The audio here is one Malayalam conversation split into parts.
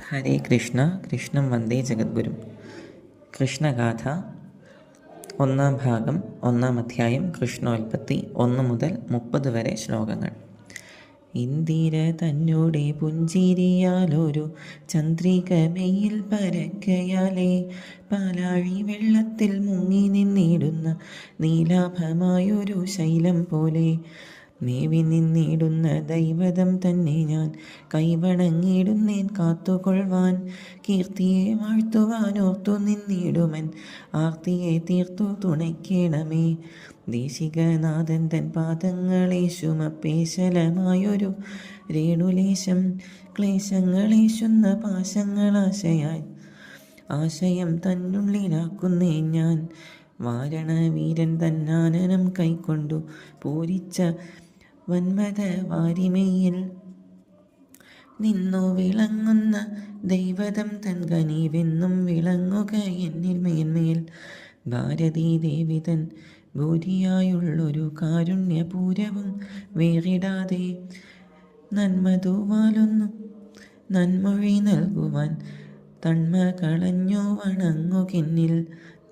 ഹരേ കൃഷ്ണ. കൃഷ്ണം വന്ദേ ജഗദ്ഗുരും. കൃഷ്ണഗാഥ ഒന്നാം ഭാഗം, ഒന്നാം അധ്യായം. കൃഷ്ണോൽപ്പത്തി 1 മുതൽ 30 വരെ ശ്ലോകങ്ങൾ. ഇന്ദിര തന്നോടെ പുഞ്ചിരിയാലൊരു ചന്ദ്രിക മെയ്യിൽ പരക്കയാലേ പാലാഴി വെള്ളത്തിൽ മുങ്ങി നിന്നിടുന്ന നീലാഭമായൊരു ശൈലം പോലെ മേവി നിന്നിടുന്ന ദൈവതം തന്നെ ഞാൻ കൈവണങ്ങിടുന്നേൻ കാത്തുകൊള്ളുവാൻ. കീർത്തിയെ വാഴ്ത്തുവാൻ ഓർത്തു നിന്നിടുമൻ ആർത്തിയെ തീർത്തു തുണയ്ക്കണമേ. ദേശികനാഥൻ തൻ പാദങ്ങളെ ശുമപേശലമായൊരു രേണുലേശം ക്ലേശങ്ങളേശുന്ന പാശങ്ങളാശയായി ആശയം തന്നുള്ളിലാക്കുന്നേ ഞാൻ. വാരണവീരൻ തന്നാനനം കൈക്കൊണ്ടു പൂരിച്ച വന്മത വാരിമയിൽ നിന്നു വിളങ്ങുന്ന ദൈവതം തൻ കനിവെന്നും വിളങ്ങുക എന്നിൽ മേന്മേൽ. ഭാരതീ ദേവി തൻ ഭൂരിയായുള്ളൊരു കാരുണ്യപൂരവും വേറിടാതെ നന്മതൂവാലൊന്നു നന്മൊഴി നൽകുവാൻ തന്മ കളഞ്ഞു വണങ്ങുകെന്നിൽ.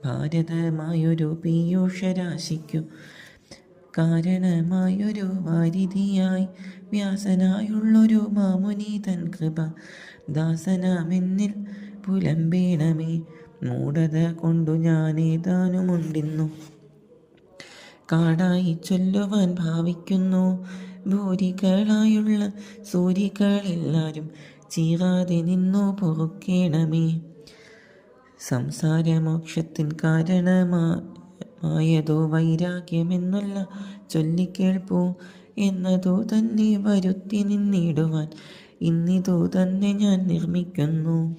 ഭാരതമായൊരു പീയൂഷരാശിക്കു കാരണമായൊരു വാരിധിയായി വ്യാസനായുള്ളൊരു മാമുനി തൻ കൃപ ദാസനാമെന്നിൽ പുലമ്പേണമേ. മൂഢത കൊണ്ടു ഞാനേതാനുമുണ്ടിന്നു കാടായി ചൊല്ലുവാൻ ഭാവിക്കുന്നു. ഭൂരികളായുള്ള സൂരികളെല്ലാരും ചീറാതെ നിന്നു പൊറുക്കേണമേ. സംസാരമോക്ഷത്തിൻ കാരണമായതോ വൈരാഗ്യമെന്നല്ല ചൊല്ലിക്കേൾപ്പൂ എന്നതു തന്നെ വരുത്തി നിന്നിടുവാൻ ഇന്നിതു തന്നെ ഞാൻ നിർമ്മിക്കുന്നു.